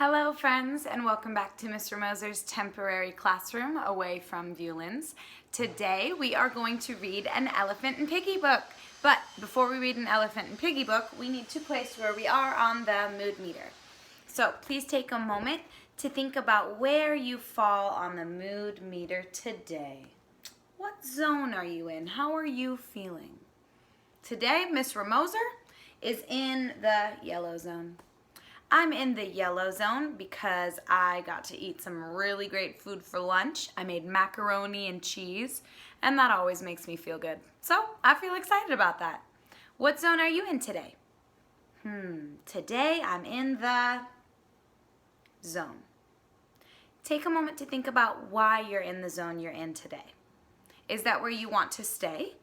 Hello friends, and welcome back to Mr. Moser's temporary classroom away from violins. Today we are going to read an Elephant and Piggie book. But before we read an Elephant and Piggie book, we need to place where we are on the mood meter. So please take a moment to think about where you fall on the mood meter today. What zone are you in? How are you feeling? Today, Miss Moser is in the yellow zone. I'm in the yellow zone because I got to eat some really great food for lunch. I made macaroni and cheese, and that always makes me feel good. So I feel excited about that. What zone are you in today? Today I'm in the zone. Take a moment to think about why you're in the zone you're in today. Is that where you want to stay?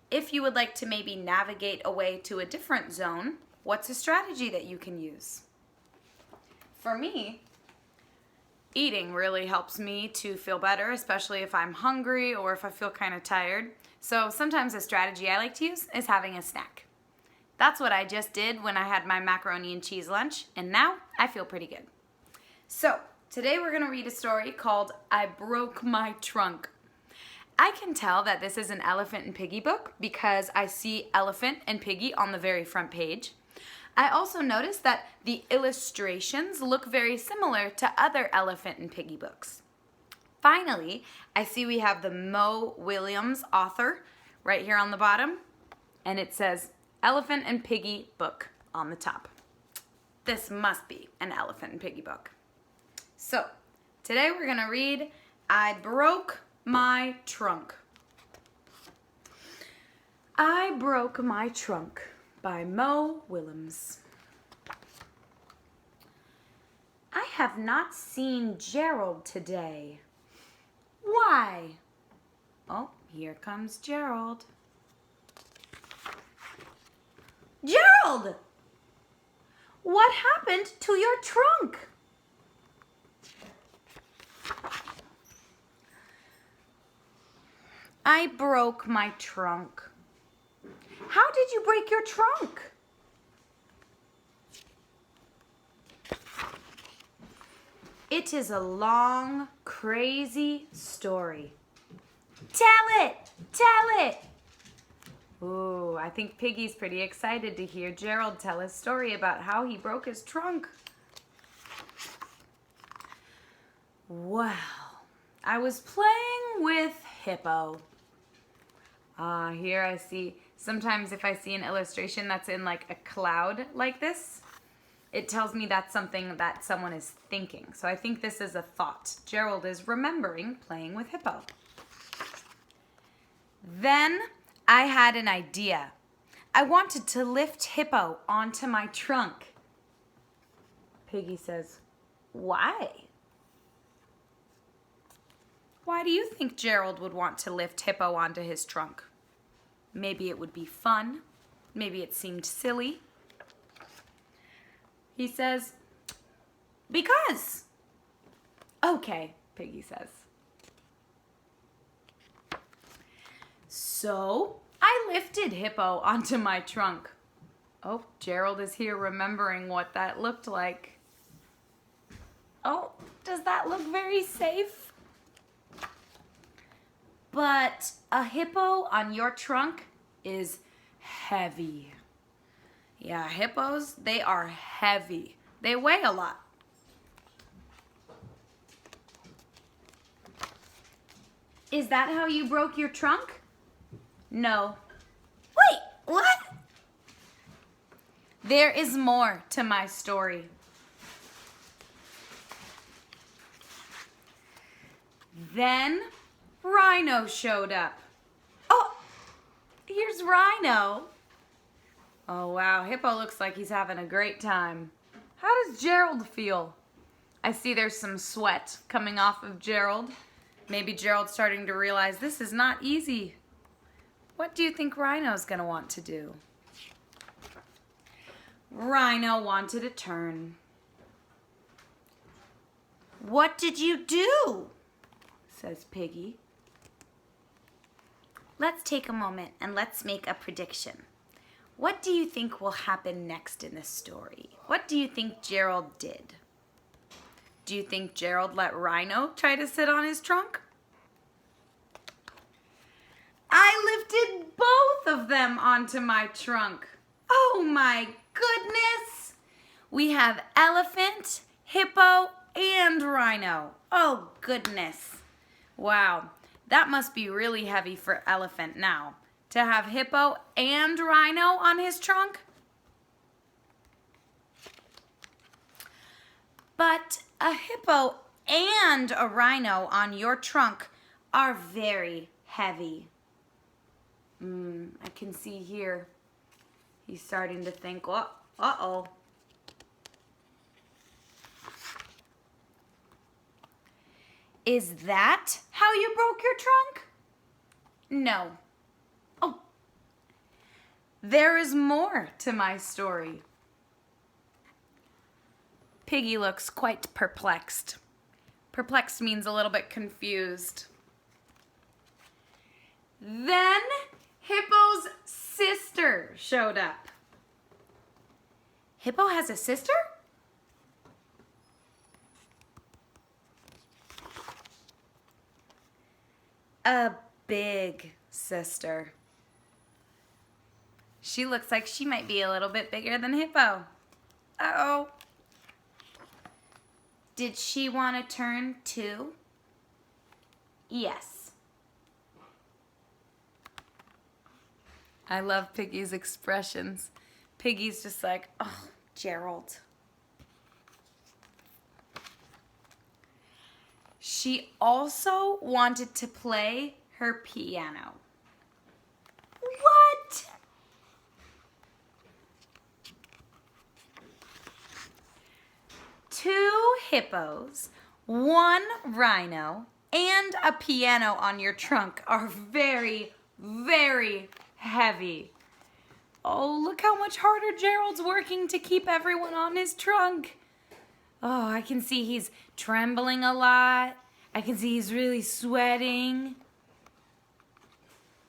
If you would like to maybe navigate away to a different zone, what's a strategy that you can use? For me, eating really helps me to feel better, especially if I'm hungry or if I feel kind of tired. So sometimes a strategy I like to use is having a snack. That's what I just did when I had my macaroni and cheese lunch, and now I feel pretty good. So today we're going to read a story called I Broke My Trunk. I can tell that this is an Elephant and Piggie book because I see Elephant and Piggie on the very front page. I also noticed that the illustrations look very similar to other Elephant and Piggie books. Finally, I see we have the Mo Williams author right here on the bottom, and it says Elephant and Piggie Book on the top. This must be an Elephant and Piggie book. So, today we're going to read I Broke My Trunk. I Broke My Trunk by Mo Williams. I have not seen Gerald today. Why? Oh, here comes Gerald. Gerald! What happened to your trunk? I broke my trunk. How did you break your trunk? It is a long, crazy story. Tell it! Tell it! Ooh, I think Piggie's pretty excited to hear Gerald tell his story about how he broke his trunk. Well, I was playing with Hippo. Here I see, sometimes if I see an illustration that's in like a cloud like this, it tells me that's something that someone is thinking. So I think this is a thought. Gerald is remembering playing with Hippo. Then I had an idea. I wanted to lift Hippo onto my trunk. Piggie says, why? Why do you think Gerald would want to lift Hippo onto his trunk? Maybe it would be fun. Maybe it seemed silly. He says, because. Okay, Piggie says. So I lifted Hippo onto my trunk. Oh, Gerald is here remembering what that looked like. Oh, does that look very safe? But a hippo on your trunk is heavy. Yeah, hippos, they are heavy. They weigh a lot. Is that how you broke your trunk? No. Wait, what? There is more to my story. Then Rhino showed up. Oh, here's Rhino. Oh, wow, Hippo looks like he's having a great time. How does Gerald feel? I see there's some sweat coming off of Gerald. Maybe Gerald's starting to realize this is not easy. What do you think Rhino's gonna want to do? Rhino wanted a turn. What did you do? Says Piggie. Let's take a moment and let's make a prediction. What do you think will happen next in this story? What do you think Gerald did? Do you think Gerald let Rhino try to sit on his trunk? I lifted both of them onto my trunk. Oh my goodness! We have elephant, hippo, and rhino. Oh goodness. Wow, that must be really heavy for Elephant now. To have hippo and rhino on his trunk? But a hippo and a rhino on your trunk are very heavy. I can see here, he's starting to think, uh-oh. Is that how you broke your trunk? No. Oh, there is more to my story. Piggy looks quite perplexed. Perplexed means a little bit confused. Then Hippo's sister showed up. Hippo has a sister? A big sister. She looks like she might be a little bit bigger than Hippo. Uh-oh. Did she want to turn too? Yes. I love Piggy's expressions. Piggy's just like, oh, Gerald. She also wanted to play her piano. What? Two hippos, one rhino, and a piano on your trunk are very, very heavy. Oh, look how much harder Gerald's working to keep everyone on his trunk. Oh, I can see he's trembling a lot. I can see he's really sweating.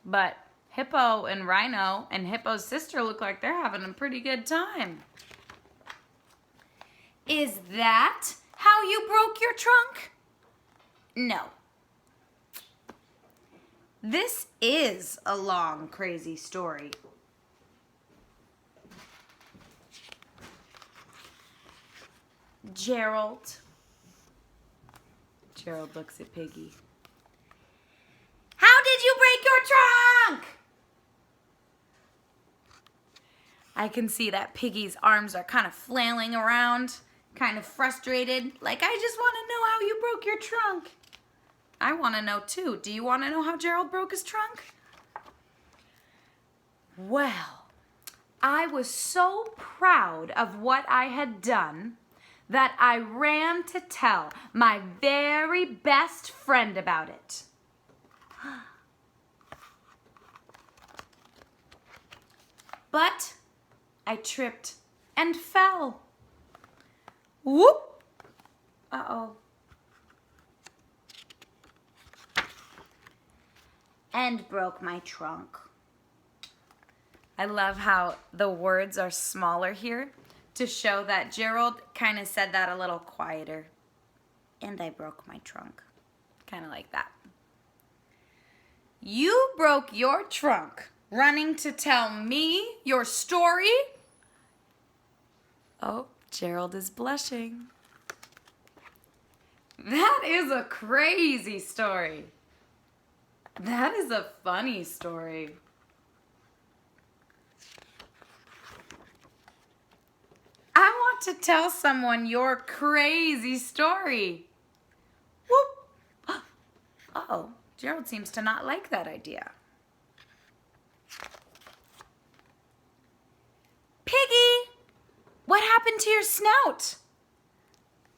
But Hippo and Rhino and Hippo's sister look like they're having a pretty good time. Is that how you broke your trunk? No. This is a long, crazy story. Gerald looks at Piggy. How did you break your trunk? I can see that Piggy's arms are kind of flailing around, kind of frustrated, like, I just want to know how you broke your trunk. I want to know too. Do you want to know how Gerald broke his trunk? Well, I was so proud of what I had done that I ran to tell my very best friend about it. But I tripped and fell. Whoop! Uh-oh. And broke my trunk. I love how the words are smaller here to show that Gerald kind of said that a little quieter. And I broke my trunk. Kind of like that. You broke your trunk running to tell me your story? Oh, Gerald is blushing. That is a crazy story. That is a funny story. I want to tell someone your crazy story. Whoop. Uh-oh, Gerald seems to not like that idea. Piggy, what happened to your snout?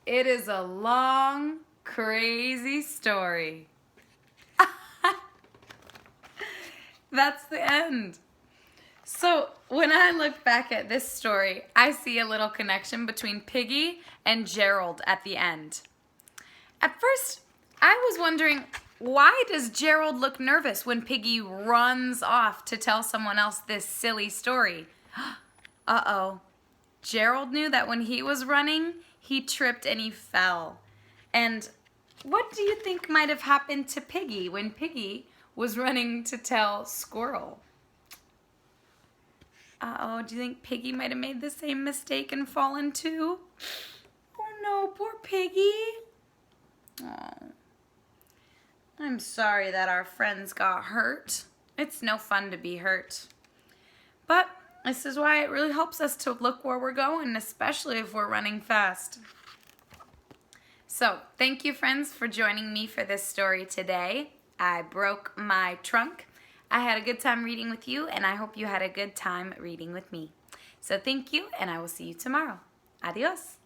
It is a long, crazy story. That's the end. So when I look back at this story, I see a little connection between Piggy and Gerald at the end. At first, I was wondering, why does Gerald look nervous when Piggy runs off to tell someone else this silly story? Uh-oh. Gerald knew that when he was running, he tripped and he fell. And what do you think might have happened to Piggy when Piggy was running to tell Squirrel? Uh-oh, do you think Piggy might have made the same mistake and fallen too? Oh no, poor Piggy. Oh, I'm sorry that our friends got hurt. It's no fun to be hurt. But this is why it really helps us to look where we're going, especially if we're running fast. So, thank you friends for joining me for this story today. I broke my trunk. I had a good time reading with you, and I hope you had a good time reading with me. So thank you, and I will see you tomorrow. Adios.